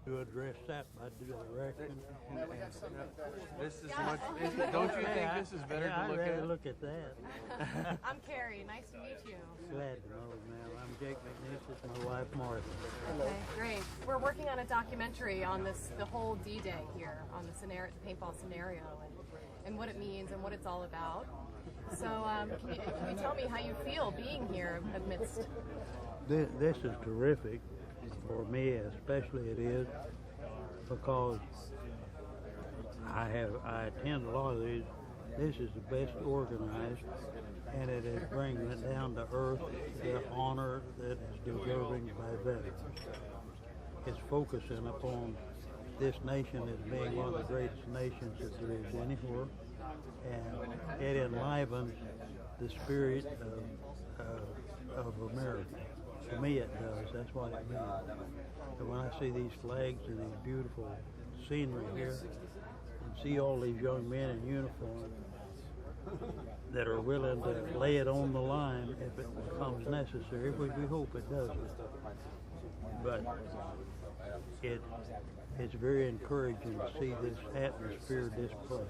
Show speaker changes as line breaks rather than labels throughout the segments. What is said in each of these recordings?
to address that by direction.
This is much. Don't you think this is better to look
I'd rather
at?
look at that.
I'm Carrie. Nice to meet you.
Glad to know, ma'am. I'm Jake McNish. This is my wife, Martha.
Okay, great. We're working on a documentary on the whole D-Day here, on the paintball scenario, and what it means and what it's all about. So, can you tell me how you feel being here amidst?
This is terrific for me, especially it is because I attend a lot of these. This is the best organized, and it is bringing it down to earth, the honor that is deserving by veterans. It's focusing upon this nation as being one of the greatest nations that there is anywhere, and it enlivens the spirit of America. To me it does, that's what it means. And when I see these flags and these beautiful scenery here, and see all these young men in uniform that are willing to lay it on the line if it becomes necessary, which we hope it doesn't. But it's very encouraging to see this atmosphere displayed.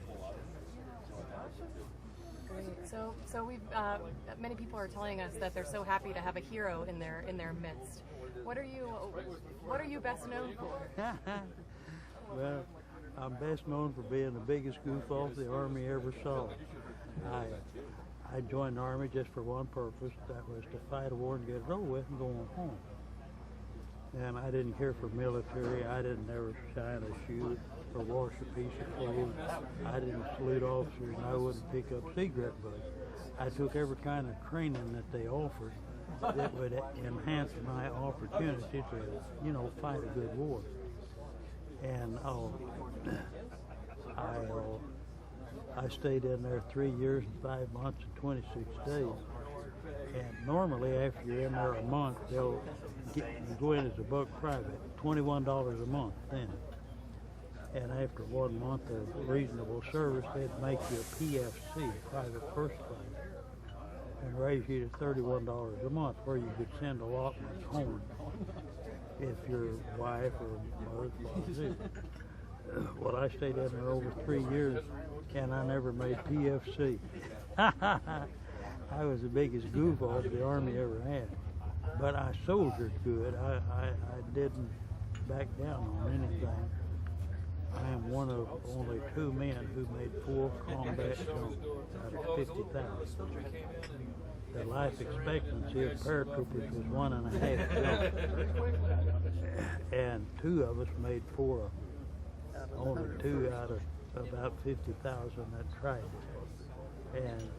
Great. So we've many people are telling us that they're so happy to have a hero in their midst. What are you best known for?
Well, I'm best known for being the biggest goof off the Army ever saw. I joined the Army just for one purpose, that was to fight a war and get it over with and go on home. And I didn't care for military. I didn't ever shine a shoe or wash a piece of clothes. I didn't salute officers, and I wouldn't pick up cigarette butts. I took every kind of training that they offered that would enhance my opportunity to, fight a good war. And I stayed in there 3 years and 5 months and 26 days. And normally after you're in there a month, you go in as a buck private, $21 a month then. And after 1 month of reasonable service, they'd make you a PFC, private first class, and raise you to $31 a month, where you could send allotments home if your wife or mother was it. Well, I stayed in there over 3 years, and I never made PFC. I was the biggest goof off the Army ever had. But I soldiered good. I didn't back down on anything. I am one of only 2 men who made 4 combat jumps out of 50,000. The life expectancy of paratroopers was 1.5 jumps. And 2 of us made 4. Only 2 out of about 50,000 that tried it. And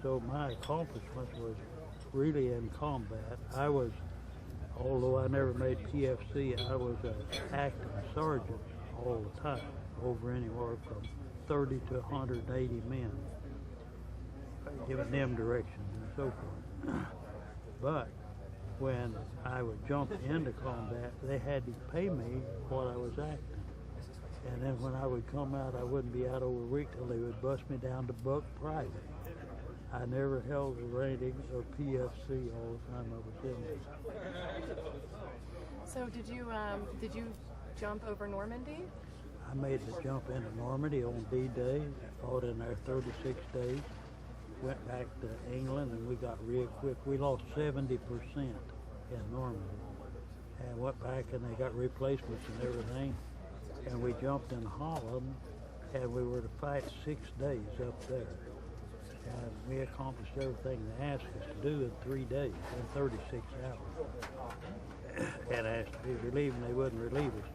so my accomplishment was really in combat. Although I never made PFC, I was an acting sergeant all the time, over anywhere from 30 to 180 men, giving them directions and so forth. But when I would jump into combat, they had to pay me what I was acting. And then when I would come out, I wouldn't be out over a week till they would bust me down to buck private. I never held the rating of PFC all the time I was in there.
So did you jump over Normandy?
I made the jump into Normandy on D-Day, fought in there 36 days, went back to England, and we got re-equipped. We lost 70% in Normandy, and went back and they got replacements and everything, and we jumped in Holland, and we were to fight 6 days up there. And we accomplished everything they asked us to do in 3 days, in 36 hours. And asked to be relieved, and they wouldn't relieve us.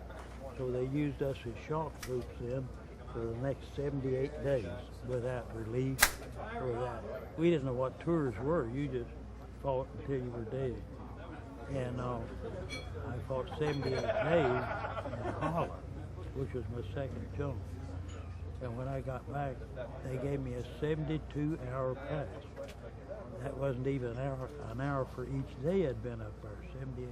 So they used us as shock troops then for the next 78 days without relief, we didn't know what tours were. You just fought until you were dead. And I fought 78 days in Holland, which was my second jump. And when I got back, they gave me a 72-hour pass. That wasn't even an hour for each day I'd been up there, 78.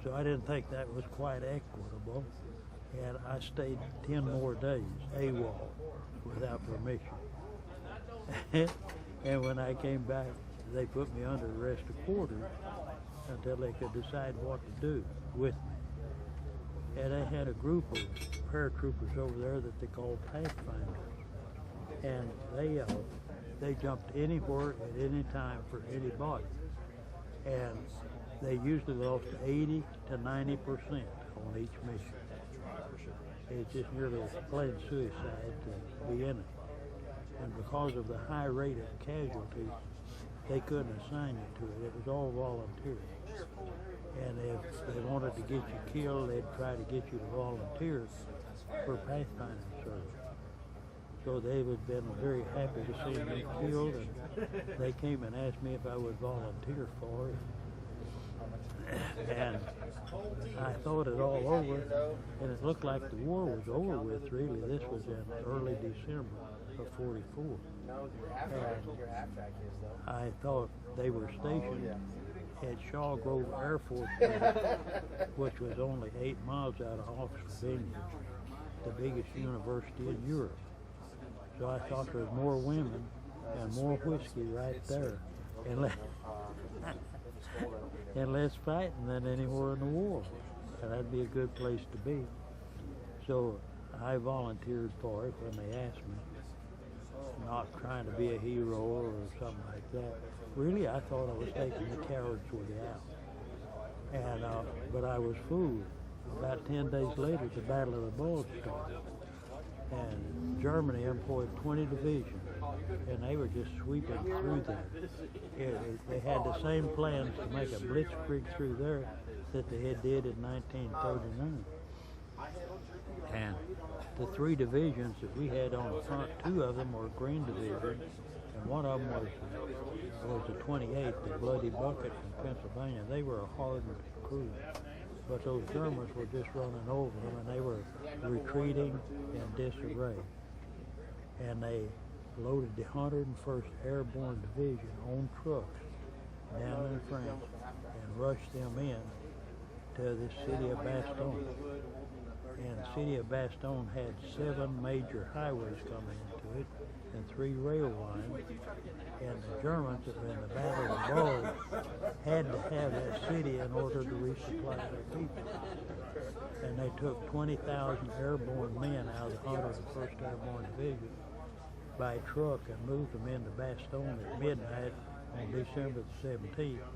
So I didn't think that was quite equitable. And I stayed 10 more days, AWOL, without permission. And when I came back, they put me under arrest of quarters until they could decide what to do with me. and they had a group of paratroopers over there that they called Pathfinders, and they jumped anywhere at any time for anybody, and they usually lost 80 to 90% on each mission. It's just nearly a plain suicide to be in it. And because of the high rate of casualties, they couldn't assign you to it. It was all volunteer. And if they wanted to get you killed, they'd try to get you to volunteer for Pathfinder service. So they would have been very happy to see me killed, and they came and asked me if I would volunteer for it. And I thought it all over, and it looked like the war was over with, really. This was in early December of '44. And I thought they were stationed at Shaw Grove Air Force Base, which was only 8 miles out of Oxford Vineyards, the biggest university in Europe. So I thought there was more women and more whiskey right there, and less fighting than anywhere in the war. And that'd be a good place to be. So I volunteered for it when they asked me, not trying to be a hero or something like that. Really, I thought I was taking the coward's way out. And but I was fooled. About 10 days later, the Battle of the Bulge started. And Germany employed 20 divisions, and they were just sweeping through there. They had the same plans to make a blitzkrieg through there that they had did in 1939. And the 3 divisions that we had on the front, 2 of them were Green Division, and one of them was the 28th, the Bloody Bucket from Pennsylvania. They were a hardened crew. But those Germans were just running over them, and they were retreating in disarray. And they loaded the 101st Airborne Division on trucks down in France and rushed them in to the city of Bastogne. And the city of Bastogne had 7 major highways coming into it and 3 rail lines. And the Germans, in the Battle of the Bulge, had to have that city in order to resupply their people. And they took 20,000 airborne men out of the 101st Airborne Division by truck and moved them into Bastogne at midnight on December the 17th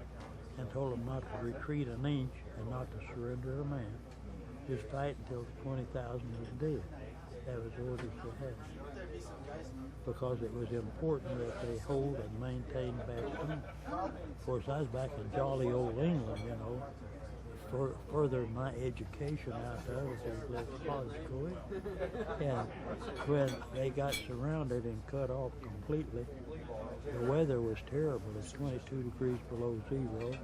and told them not to retreat an inch and not to surrender a man. Just fight until 20,000 was dead. That was the orders they had. Because it was important that they hold and maintain Bastogne. Of course, I was back in jolly old England, you know. Further my education out there was a little college course. And when they got surrounded and cut off completely, the weather was terrible. It's 22 degrees below zero,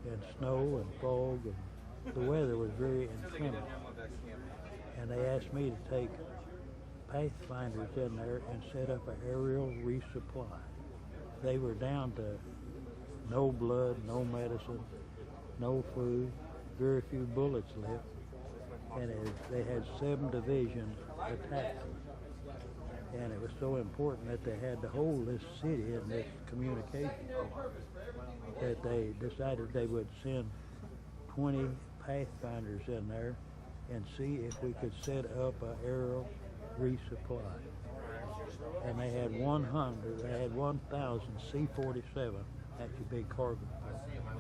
and snow and fog, and the weather was very inclement. And they asked me to take Pathfinders in there and set up an aerial resupply. They were down to no blood, no medicine, no food, very few bullets left, and they had 7 divisions attack them. And it was so important that they had to hold this city and this communication that they decided they would send 20 Pathfinders in there and see if we could set up an aerial resupply. And they had 1,000 C-47, that's your big cargo plane,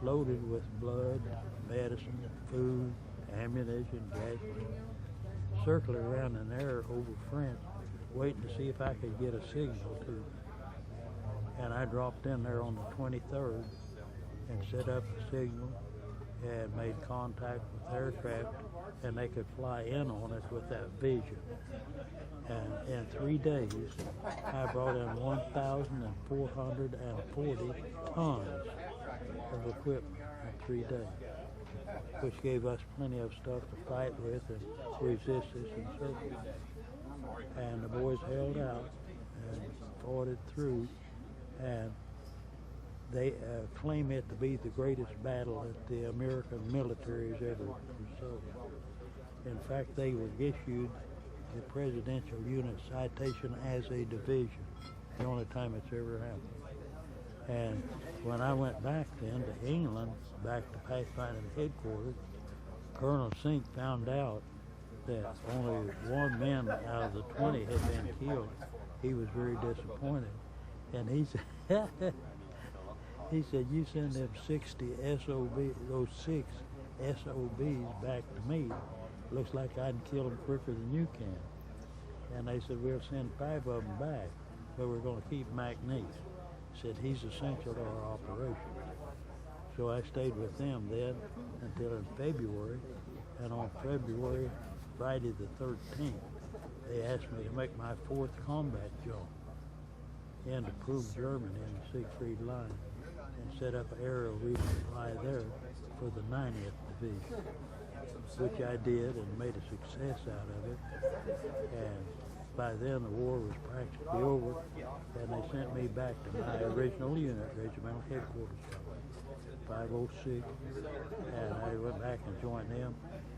loaded with blood, medicine, food, ammunition, gasoline, circling around in there over France, waiting to see if I could get a signal to them. And I dropped in there on the 23rd and set up a signal and made contact with aircraft, and they could fly in on us with that vision. And in 3 days, I brought in 1,440 tons of equipment in 3 days, which gave us plenty of stuff to fight with and resist this encirclement. And the boys held out and fought it through, and they claim it to be the greatest battle that the American military has ever pursued. In fact, they were issued the Presidential Unit Citation as a division, the only time it's ever happened. And when I went back then to England, back to Pathfinder headquarters, Colonel Sink found out that only one man out of the 20 had been killed, he was very disappointed. And he said, he said, you send them 60 SOB, those 6 SOBs back to me. Looks like I can kill them quicker than you can. And they said, we'll send 5 of them back, but we're going to keep McNeese. Said, he's essential to our operation. So I stayed with them then until in February, and on Friday the 13th, they asked me to make my 4th combat jump and to prove Germany in the Siegfried Line and set up an aerial resupply there for the 90th Division, which I did and made a success out of it. And by then the war was practically over, and they sent me back to my original unit, regimental headquarters, 506, and I went back and joined them,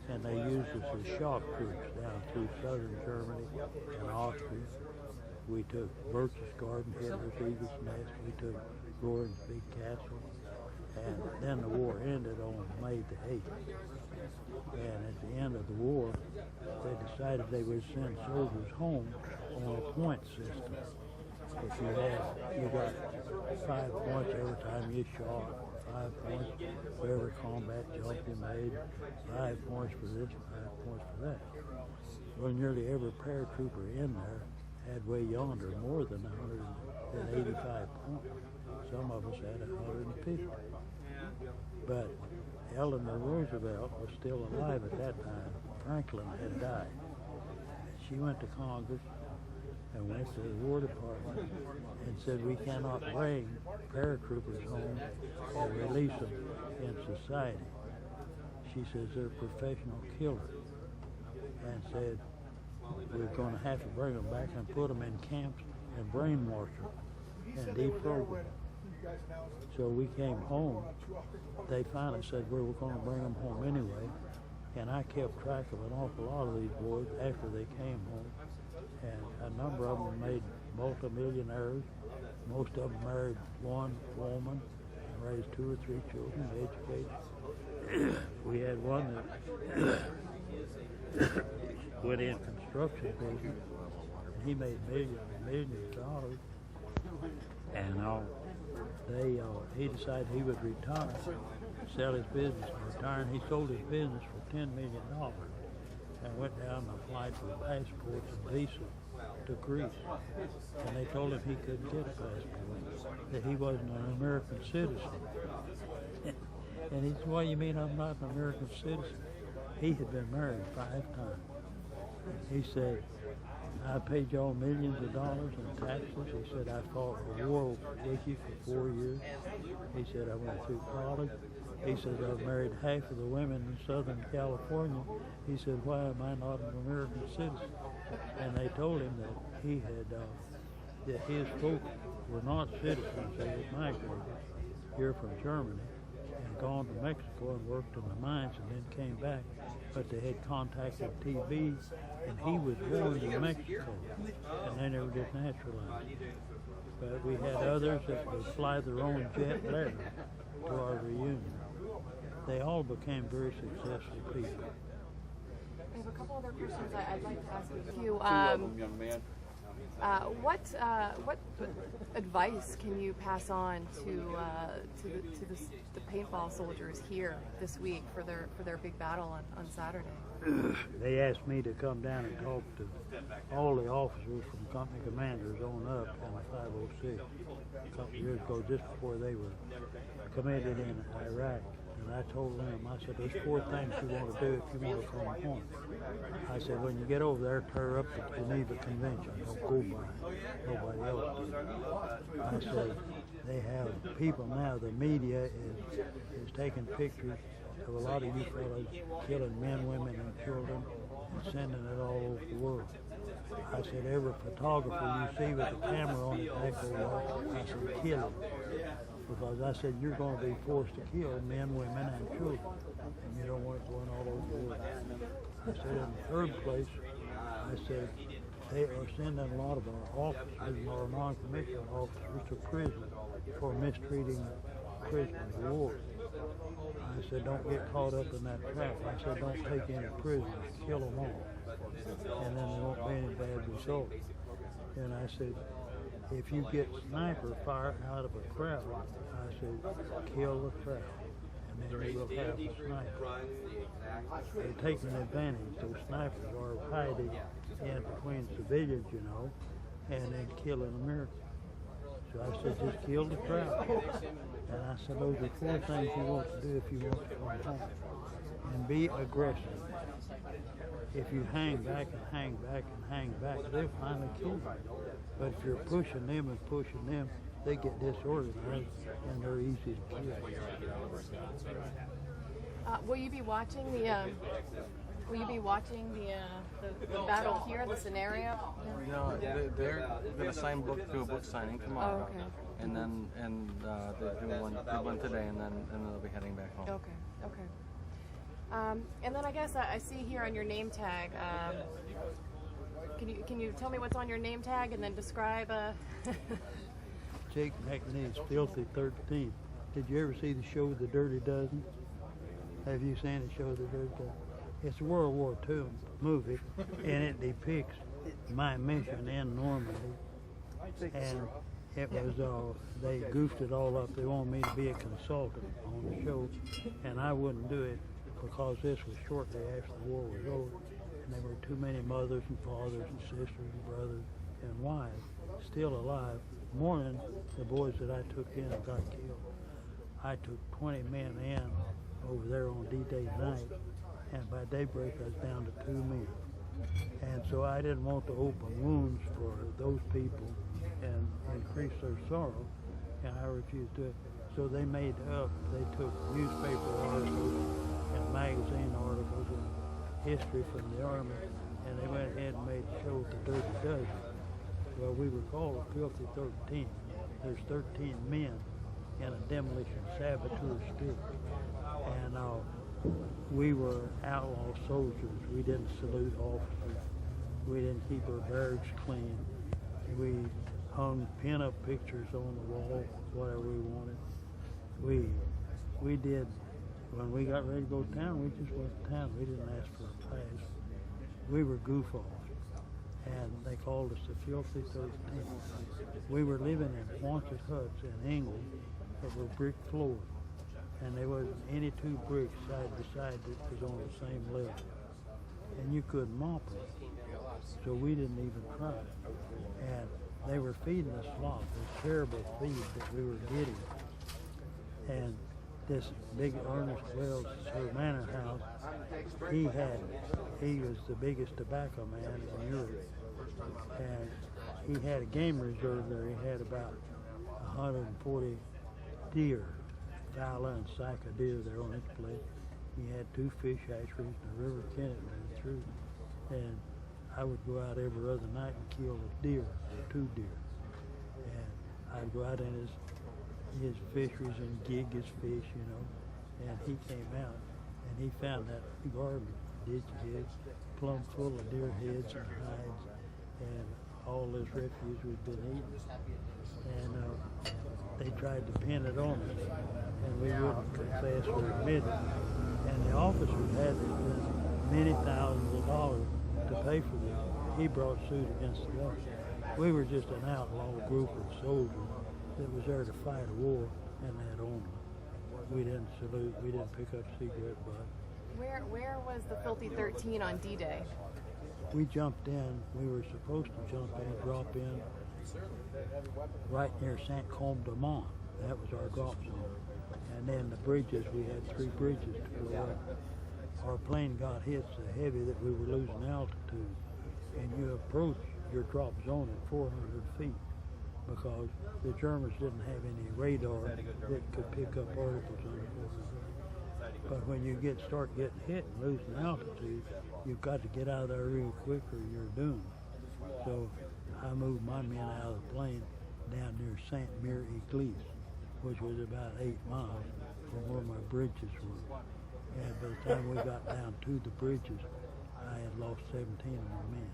and they used us as shock troops down through southern Germany and Austria. We took Berchtesgaden, Hitler's Eagle's Nest, we took Goring's Big Castle, and then the war ended on May the 8th. And at the end of the war, they decided they would send soldiers home on a point system. If you got 5 points every time you shot, 5 points for every combat jump you made, 5 points for this, 5 points for that. Well, nearly every paratrooper in there had way yonder more than 185 points. Some of us had 150. But Eleanor Roosevelt was still alive at that time. Franklin had died. She went to Congress and went to the War Department and said, we cannot bring paratroopers home and release them in society. She says they're professional killers, and said we're going to have to bring them back and put them in camps and brainwash them and deprogram them. So we came home. They finally said we were going to bring them home anyway, and I kept track of an awful lot of these boys after they came home, and a number of them made multimillionaires. Most of them married one woman and raised 2 or 3 children, educated. We had one that went in construction business, and he made millions and millions of dollars, and he decided he would retire, sell his business and retire, and he sold his business for $10 million and went down and applied for passports and visas to Greece. And they told him he couldn't get a passport, that he wasn't an American citizen. And he said, what do you mean I'm not an American citizen? He had been married 5 times. He said, I paid y'all millions of dollars in taxes. He said, I fought a war with you for 4 years. He said, I went through college. He said, I've married half of the women in Southern California. He said, why am I not an American citizen? And they told him that he had, that his folks were not citizens. They had migrated here from Germany and gone to Mexico and worked in the mines and then came back. But they had contacted TB, and he was born in Mexico, and they never get naturalized. But we had others that would fly their own jet there to our reunion. They all became very successful people.
I have a couple other questions I'd like to ask you.
Two of them, young man.
What advice can you pass on to the paintball soldiers here this week for their big battle on Saturday?
They asked me to come down and talk to all the officers from company commanders on up in the 506 a couple years ago, just before they were committed in Iraq. And I told them, I said, there's 4 things you want to do if you want to come home. I said, when you get over there, tear up the Geneva Convention. Don't go by it. Nobody else did. I said, they have people now, the media is taking pictures of a lot of you fellows killing men, women, and children and sending it all over the world. I said, every photographer you see with a camera on his back over there, I said, kill him. Because I said, you're going to be forced to kill men, women, and children. And you don't want it going all over the world. I said, in the third place, I said, they are sending a lot of our officers and our non-commissioned officers to prison for mistreating prisoners of war. I said, don't get caught up in that trap. I said, don't take any prisoners, kill them all. And then there won't be any bad results. And I said, if you get sniper fire out of a crowd, I said, kill the crowd. And then you will have a sniper. They're taking advantage. Those snipers are hiding in between civilians, you know, and then killing Americans. So I said, just kill the crowd. And I said, those are 4 things you want to do if you want to come home. And be aggressive. If you hang back and hang back and hang back, they'll finally kill you. But if you're pushing them, they get disorganized and they're easy to kill.
Will you be watching the? Will you be watching the battle here, the scenario?
No, they're going to do a book signing tomorrow.
Oh, okay.
And then they do one today, and then they'll be heading back home.
Okay. And then I guess I see here on your name tag. Can you tell me what's on your name tag and then describe?
Jake McNeese, Filthy 13. Did you ever see the show The Dirty Dozen? Have you seen the show The Dirty Dozen? It's a World War II movie, and it depicts my mission in Normandy. And it was, they goofed it all up. They wanted me to be a consultant on the show, and I wouldn't do it because this was shortly after the war was over. And there were too many mothers and fathers and sisters and brothers and wives still alive. Morning, the boys that I took in got killed. I took 20 men in over there on D-Day night, and by daybreak I was down to 2 men. And so I didn't want to open wounds for those people and increase their sorrow, and I refused to do it. So they made up, they took newspaper articles and magazine articles and history from the Army, and they went ahead and made the show The Dirty Dozen. Well, we were called Filthy 13. There's 13 men in a demolition saboteur stick. And we were outlaw soldiers. We didn't salute officers. We didn't keep our barracks clean. We hung pin-up pictures on the wall, whatever we wanted. We did, when we got ready to go to town, we just went to town. We didn't ask for a pass. We were goof-offs. And they called us the Filthy 13. We were living in haunted huts in England that were brick floors. And there wasn't any 2 bricks side by side that was on the same level. And you couldn't mop them. So we didn't even try. And they were feeding us slop, this terrible feed that we were getting. And this big Ernest Wells Manor House, he was the biggest tobacco man in Europe. And he had a game reserve there. He had about 140 deer, Fowler and Saca deer there on his place. He had 2 fish hatcheries, the River Kennett ran through. And I would go out every other night and kill a deer, 2 deer. And I'd go out in his fisheries and gig his fish, you know. And he came out and he found that garden ditch heads plumb full of deer heads and hides and all this refuse we'd been eating. And they tried to pin it on us, and we wouldn't confess or admit it. And the officers had to spend many thousands of dollars to pay for this. He brought suit against us. We were just an outlaw group of soldiers that was there to fight a war, and that only. We didn't salute, we didn't pick up cigarette butts.
Where was the Filthy 13 on D-Day?
We jumped in, we were supposed to jump in, drop in, right near Saint-Côme-de-Mont. That was our drop zone. And then the bridges, we had 3 bridges to go up. Our plane got hit so heavy that we were losing altitude. And you approach your drop zone at 400 feet because the Germans didn't have any radar that could pick up articles under 400 feet. But when you start getting hit and losing altitude, you've got to get out of there real quick or you're doomed. So I moved my men out of the plane down near Saint-Mère-Église, which was about 8 miles from where my bridges were. And by the time we got down to the bridges, I had lost 17 of my men.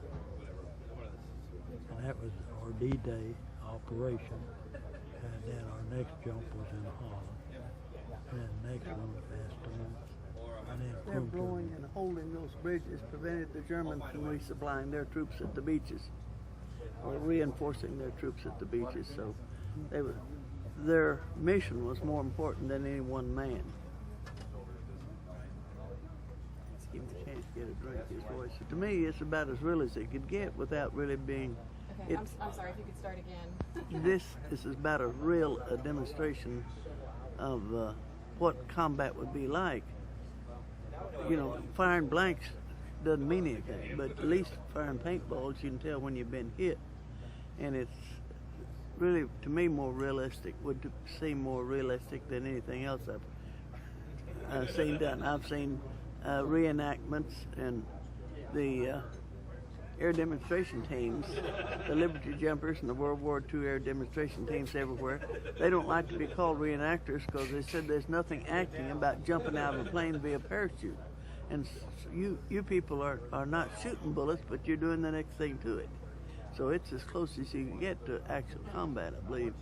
And that was our D-Day operation. And then our next jump was in Holland. And next one passed on. And then
Their
boom,
blowing and holding those bridges prevented the Germans from resupplying their troops at the beaches, or reinforcing their troops at the beaches. So their mission was more important than any one man. Let's give him a chance to get a drink. His voice, to me, it's about as real as it could get without really being.
Okay, I'm sorry if you could start again.
This is about as real a demonstration of what combat would be like. You know, firing blanks doesn't mean anything, but at least firing paintballs, you can tell when you've been hit. And it's really, to me, more realistic, would seem more realistic than anything else I've seen done. I've seen reenactments and the air demonstration teams, the Liberty Jumpers and the World War II air demonstration teams everywhere. They don't like to be called reenactors because they said there's nothing acting about jumping out of a plane via parachute. And you people are not shooting bullets, but you're doing the next thing to it. So it's as close as you can get to actual combat, I believe.